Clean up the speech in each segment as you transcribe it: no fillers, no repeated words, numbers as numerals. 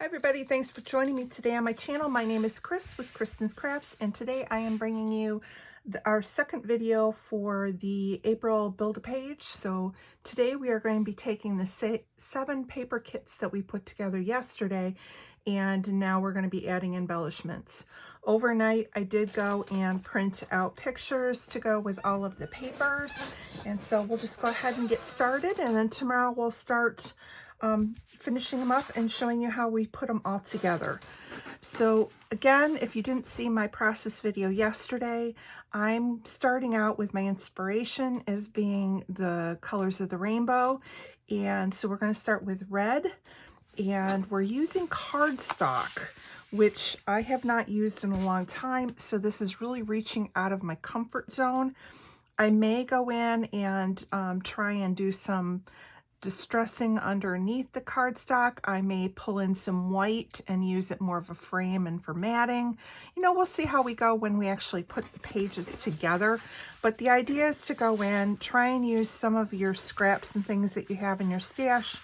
Hi everybody, thanks for joining me today on my channel. My name is Chris with Kristen's Crafts, and today I am bringing you our second video for the April Build-A-Page. So today we are going to be taking the 7 paper kits that we put together yesterday, and now we're going to be adding embellishments. Overnight I did go and print out pictures to go with all of the papers, and so we'll just go ahead and get started, and then tomorrow we'll start finishing them up and showing you how we put them all together. So again, if you didn't see my process video yesterday, I'm starting out with my inspiration as being the colors of the rainbow. And so we're going to start with red, and we're using cardstock, which I have not used in a long time. So this is really reaching out of my comfort zone. I may go in and try and do some distressing underneath the cardstock. I may pull in some white and use it more of a frame and for matting. You know, we'll see how we go when we actually put the pages together. But the idea is to go in, try and use some of your scraps and things that you have in your stash.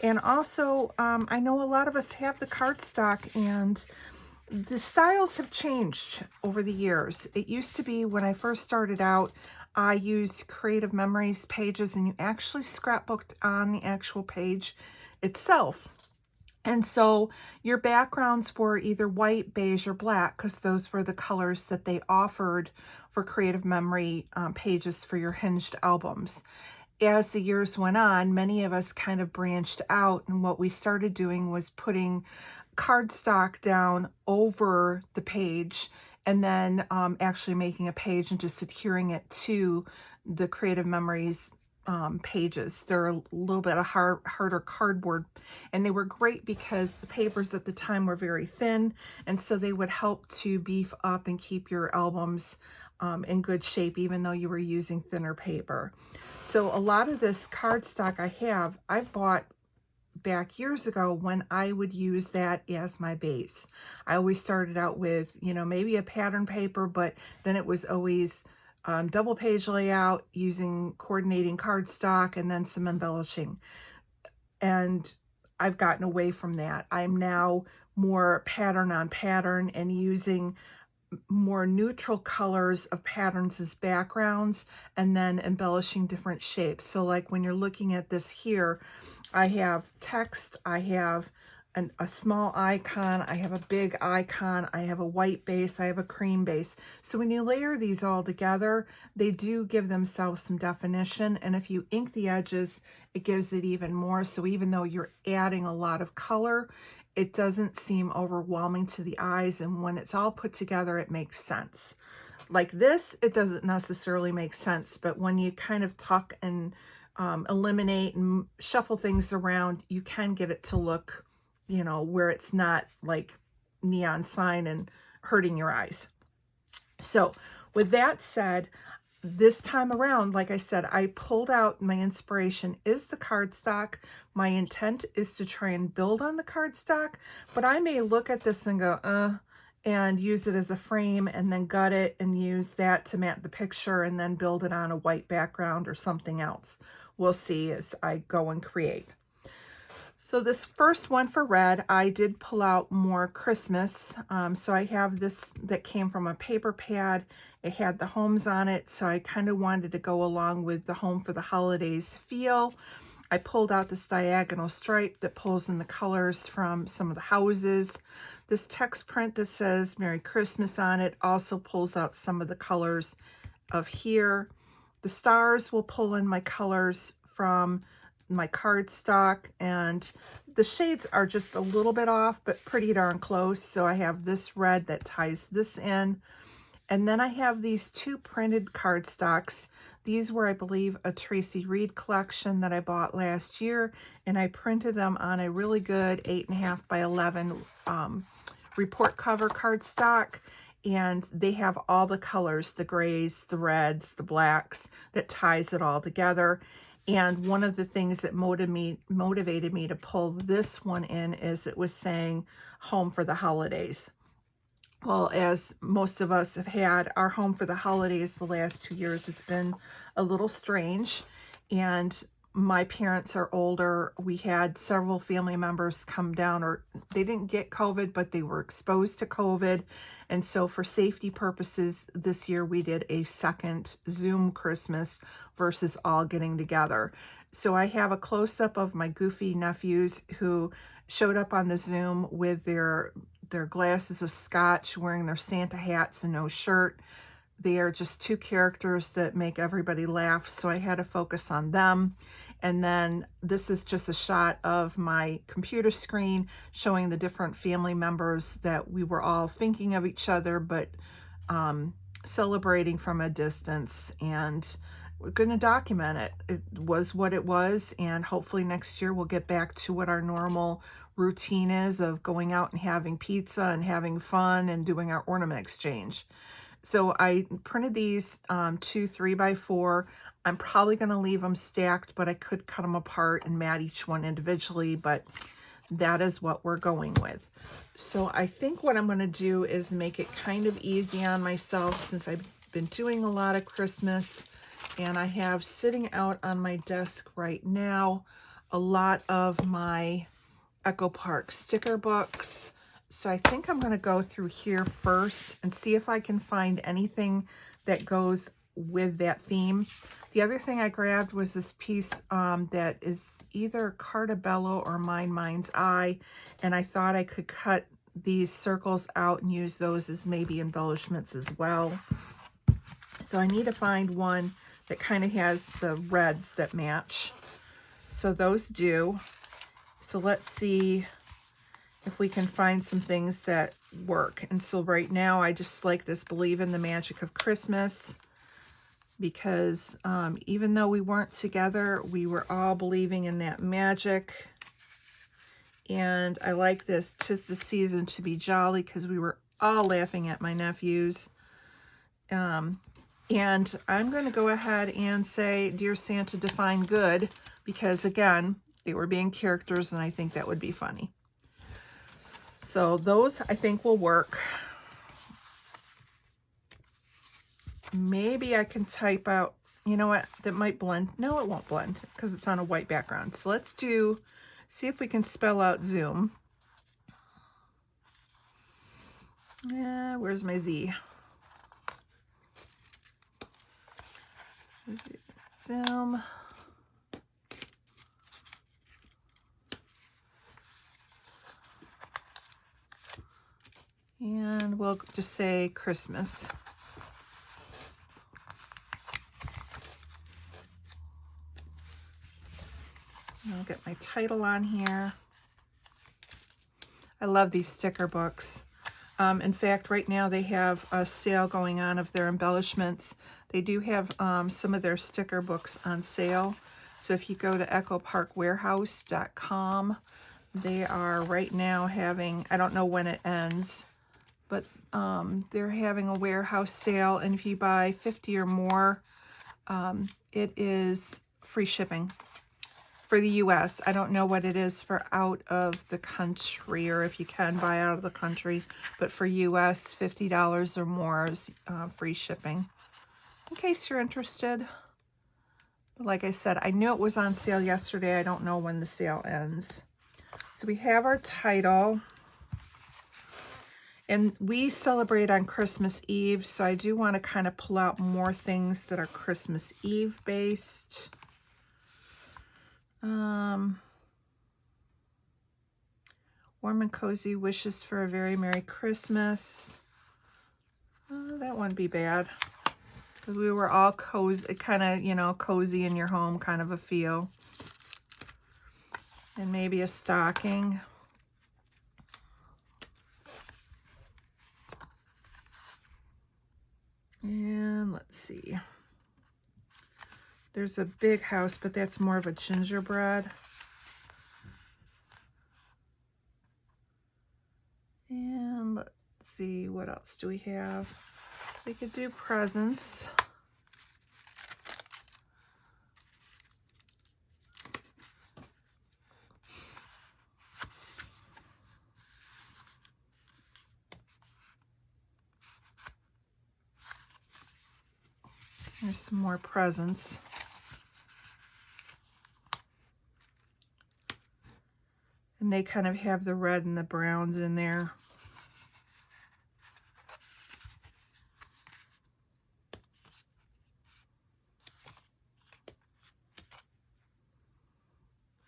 And also, I know a lot of us have the cardstock, and the styles have changed over the years. It used to be when I first started out, I used Creative Memories pages, and you actually scrapbooked on the actual page itself. And so your backgrounds were either white, beige, or black, because those were the colors that they offered for Creative Memory pages for your hinged albums. As the years went on, many of us kind of branched out, and what we started doing was putting cardstock down over the page, and then actually making a page and just adhering it to the Creative Memories pages. They're a little bit of harder cardboard, and they were great because the papers at the time were very thin, and so they would help to beef up and keep your albums in good shape, even though you were using thinner paper. So a lot of this cardstock I've bought back years ago when I would use that as my base. I always started out with, you know, maybe a pattern paper, but then it was always double page layout using coordinating cardstock and then some embellishing. And I've gotten away from that. I'm now more pattern on pattern and using more neutral colors of patterns as backgrounds, and then embellishing different shapes. So like when you're looking at this here, I have text, I have a small icon, I have a big icon, I have a white base, I have a cream base. So when you layer these all together, they do give themselves some definition, and if you ink the edges, it gives it even more. So even though you're adding a lot of color, it doesn't seem overwhelming to the eyes, and when it's all put together, it makes sense. Like this, it doesn't necessarily make sense, but when you kind of tuck and eliminate and shuffle things around, you can get it to look, you know, where it's not like neon sign and hurting your eyes. So with that said, this time around, like I said, I pulled out my inspiration is the cardstock. My intent is to try and build on the cardstock, but I may look at this and go, and use it as a frame and then gut it and use that to mat the picture and then build it on a white background or something else. We'll see as I go and create. So this first one for red, I did pull out more Christmas. So I have this that came from a paper pad. It had the homes on it, so I kind of wanted to go along with the home for the holidays feel. I pulled out this diagonal stripe that pulls in the colors from some of the houses. This text print that says Merry Christmas on it also pulls out some of the colors of here. The stars will pull in my colors from my cardstock, and the shades are just a little bit off, but pretty darn close. So I have this red that ties this in. And then I have these 2 printed cardstocks. These were, I believe, a Tracy Reed collection that I bought last year, and I printed them on a really good 8.5 by 11 report cover cardstock, and they have all the colors, the grays, the reds, the blacks, that ties it all together. And one of the things that motivated me to pull this one in is it was saying home for the holidays. Well, as most of us have had, our home for the holidays the last 2 years has been a little strange. And my parents are older. We had several family members come down, or they didn't get COVID, but they were exposed to COVID. And so for safety purposes, this year we did a second Zoom Christmas versus all getting together. So I have a close-up of my goofy nephews who showed up on the Zoom with their glasses of scotch, wearing their Santa hats and no shirt. They are just two characters that make everybody laugh, so I had to focus on them. And then this is just a shot of my computer screen showing the different family members that we were all thinking of each other, but celebrating from a distance. And we're going to document it. It was what it was, and hopefully next year we'll get back to what our normal routine is of going out and having pizza and having fun and doing our ornament exchange. So I printed these 2 3x4. I'm probably going to leave them stacked, but I could cut them apart and mat each one individually, but that is what we're going with. So I think what I'm going to do is make it kind of easy on myself, since I've been doing a lot of Christmas, and I have sitting out on my desk right now a lot of my Echo Park sticker books. So I think I'm going to go through here first and see if I can find anything that goes with that theme. The other thing I grabbed was this piece that is either Cartabello or Mind's Eye, and I thought I could cut these circles out and use those as maybe embellishments as well. So I need to find one that kind of has the reds that match. So those do. So let's see if we can find some things that work. And so right now I just like this Believe in the Magic of Christmas, because even though we weren't together, we were all believing in that magic. And I like this 'Tis the Season to Be Jolly, because we were all laughing at my nephews. And I'm going to go ahead and say Dear Santa, define good, because again, they were being characters and I think that would be funny. So those I think will work. Maybe I can type out, you know what, that might blend. No, it won't blend because it's on a white background. So let's see if we can spell out Zoom. Where's my Z? Zoom. And we'll just say Christmas. And I'll get my title on here. I love these sticker books. In fact, right now they have a sale going on of their embellishments. They do have some of their sticker books on sale. So if you go to echoparkwarehouse.com, they are right now having, I don't know when it ends, but they're having a warehouse sale, and if you buy 50 or more, it is free shipping for the US. I don't know what it is for out of the country, or if you can buy out of the country, but for US, $50 or more is free shipping, in case you're interested. But like I said, I knew it was on sale yesterday. I don't know when the sale ends. So we have our title. And we celebrate on Christmas Eve, so I do want to kind of pull out more things that are Christmas Eve based. Warm and cozy wishes for a very Merry Christmas. That wouldn't be bad, because we were all cozy, kind of, you know, cozy in your home kind of a feel. And maybe a stocking. And let's see. There's a big house, but that's more of a gingerbread. And let's see, what else do we have? We could do presents. There's some more presents. And they kind of have the red and the browns in there.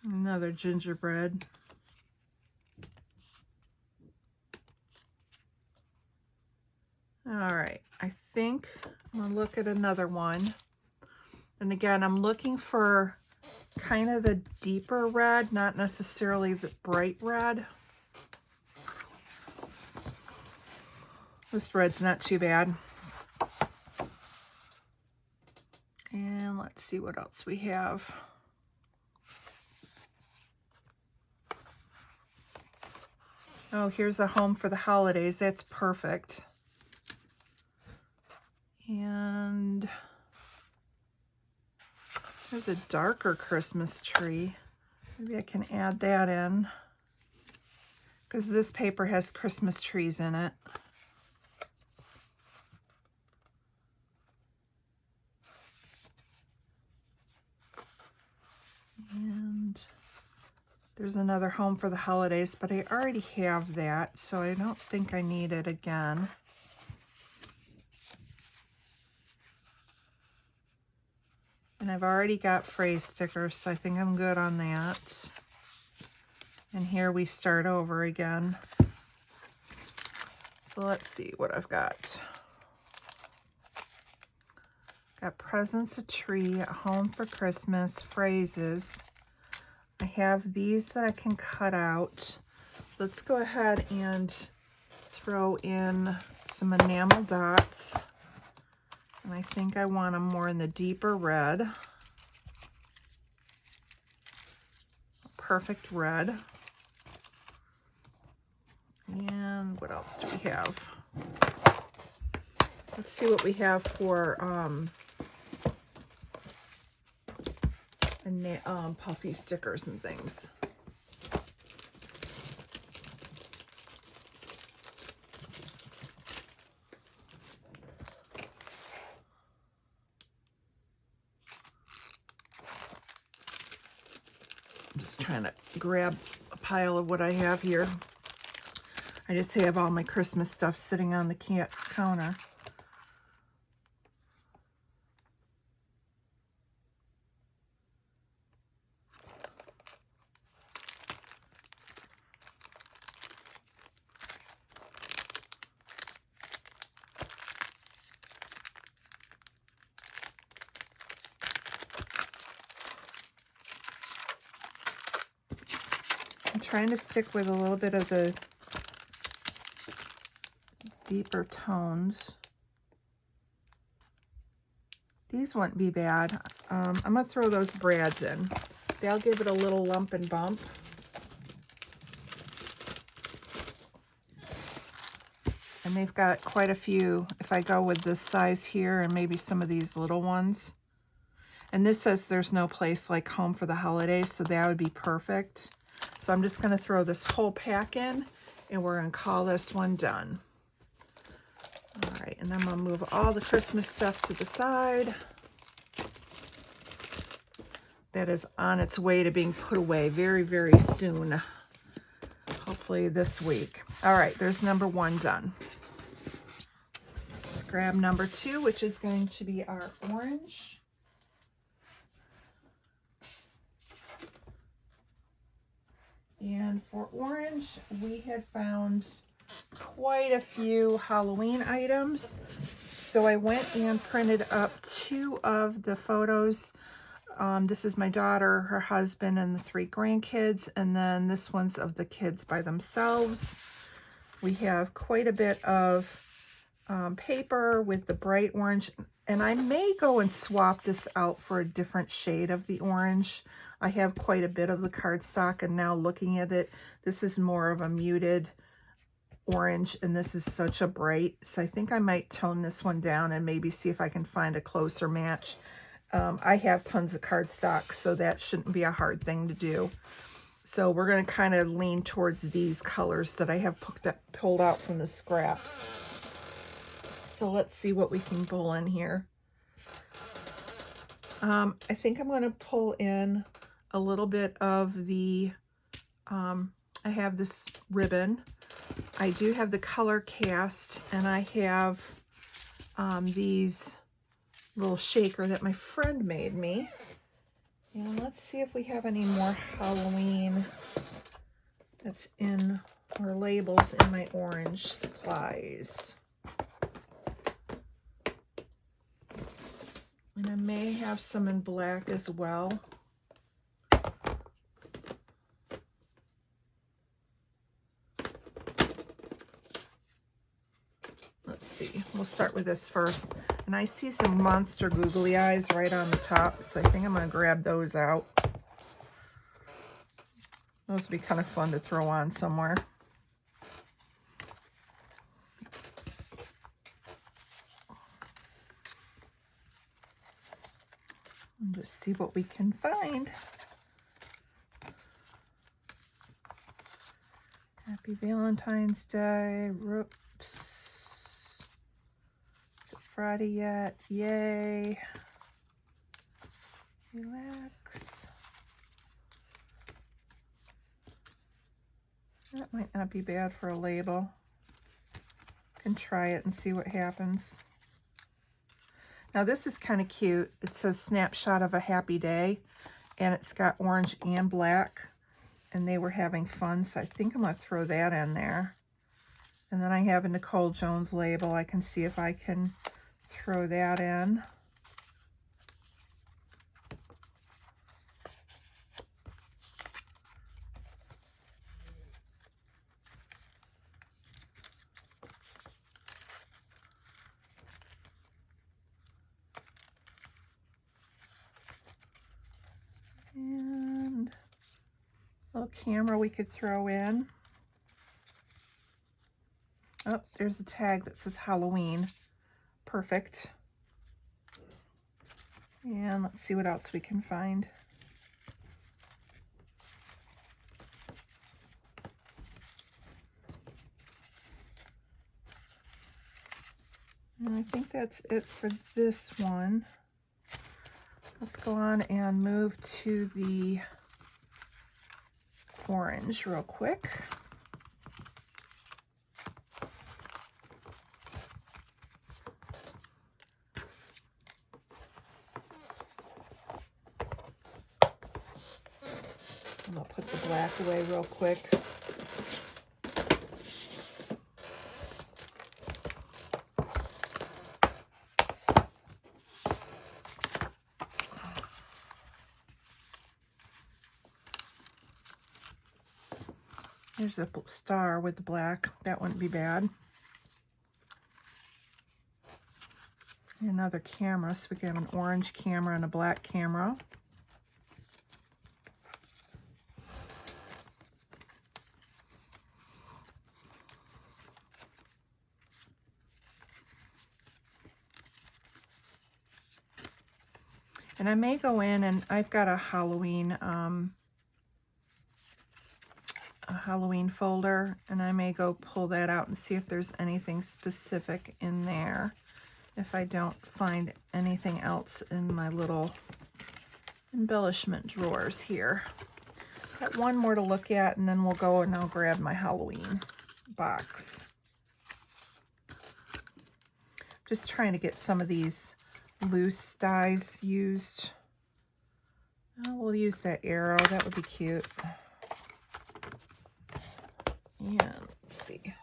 Another gingerbread. All right, I think I'm gonna look at another one. And again, I'm looking for kind of the deeper red, not necessarily the bright red. This red's not too bad. And let's see what else we have. Oh, here's a home for the holidays. That's perfect. And there's a darker Christmas tree. Maybe I can add that in, because this paper has Christmas trees in it. And there's another home for the holidays, but I already have that, so I don't think I need it again. And I've already got phrase stickers, so I think I'm good on that. And here we start over again. So let's see what I've got. Got presents, a tree, a home for Christmas, phrases. I have these that I can cut out. Let's go ahead and throw in some enamel dots. And I think I want them more in the deeper red. Perfect red. And what else do we have? Let's see what we have for puffy stickers and things. I'm just trying to grab a pile of what I have here. I just have all my Christmas stuff sitting on the counter. I'm trying to stick with a little bit of the deeper tones. These wouldn't be bad. I'm going to throw those brads in. They'll give it a little lump and bump. And they've got quite a few, if I go with this size here and maybe some of these little ones. And this says there's no place like home for the holidays, so that would be perfect. So I'm just going to throw this whole pack in, and we're going to call this one done. All right, and I'm going to move all the Christmas stuff to the side. That is on its way to being put away very, very soon. Hopefully this week. All right, there's number 1 done. Let's grab number 2, which is going to be our orange. And for orange, we had found quite a few Halloween items. So I went and printed up 2 of the photos. This is my daughter, her husband, and the 3 grandkids. And then this one's of the kids by themselves. We have quite a bit of paper with the bright orange. And I may go and swap this out for a different shade of the orange. I have quite a bit of the cardstock, and now looking at it, this is more of a muted orange, and this is such a bright. So I think I might tone this one down and maybe see if I can find a closer match. I have tons of cardstock, so that shouldn't be a hard thing to do. So we're going to kind of lean towards these colors that I have pulled out from the scraps. So let's see what we can pull in here. I think I'm going to pull in a little bit of the I have this ribbon. I do have the color cast, and I have these little shaker that my friend made me. And let's see if we have any more Halloween that's in, or labels in my orange supplies. And I may have some in black as well. Let's see, we'll start with this first. And I see some monster googly eyes right on the top, so I think I'm gonna grab those out. Those would be kind of fun to throw on somewhere. And just see what we can find. Happy Valentine's Day. Oops. Is it Friday yet? Yay. Relax. That might not be bad for a label. Can try it and see what happens. Now this is kind of cute. It says snapshot of a happy day, and it's got orange and black, and they were having fun, so I think I'm going to throw that in there. And then I have a Nicole Jones label. I can see if I can throw that in. And a little camera we could throw in. Oh, there's a tag that says Halloween. Perfect. And let's see what else we can find. And I think that's it for this one. Let's go on and move to the orange real quick. And I'll put the black away real quick. There's a star with the black. That wouldn't be bad. Another camera, so we can have an orange camera and a black camera. And I may go in, and I've got a Halloween folder, and I may go pull that out and see if there's anything specific in there, if I don't find anything else in my little embellishment drawers here. Got one more to look at, and then we'll go and I'll grab my Halloween box. Just trying to get some of these loose dies used. We'll use that arrow. That would be cute. Yeah, let's see.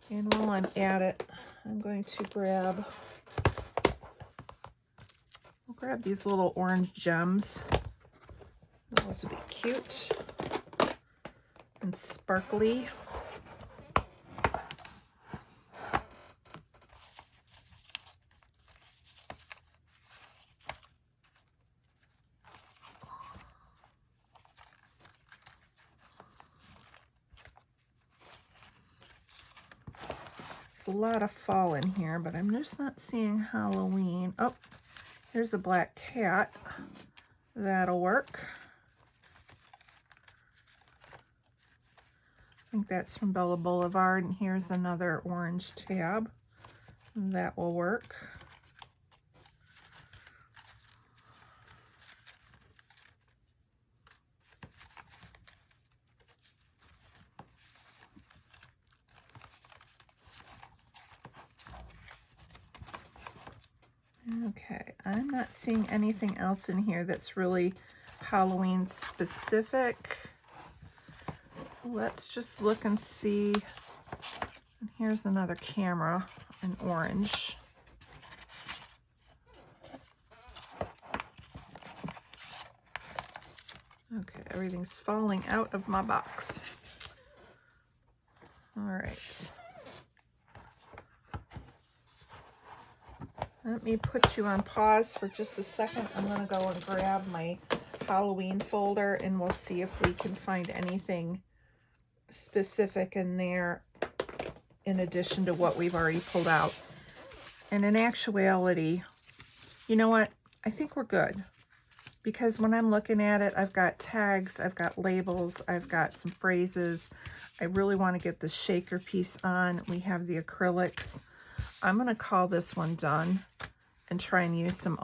And while I'm at it, I'm going to grab these little orange gems. Those would be cute and sparkly. There's a lot of fall in here, but I'm just not seeing Halloween. Oh, here's a black cat. That'll work. I think that's from Bella Boulevard, and here's another orange tab. That will work. Okay, I'm not seeing anything else in here that's really Halloween specific. So let's just look and see. And here's another camera in orange. Okay, everything's falling out of my box. All right. Let me put you on pause for just a second. I'm going to go and grab my Halloween folder and we'll see if we can find anything specific in there in addition to what we've already pulled out. And in actuality, you know what? I think we're good. Because when I'm looking at it, I've got tags, I've got labels, I've got some phrases. I really want to get the shaker piece on. We have the acrylics. I'm going to call this one done and try and use some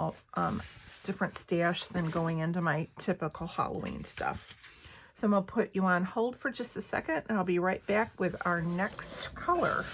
different stash than going into my typical Halloween stuff. So I'm going to put you on hold for just a second and I'll be right back with our next color.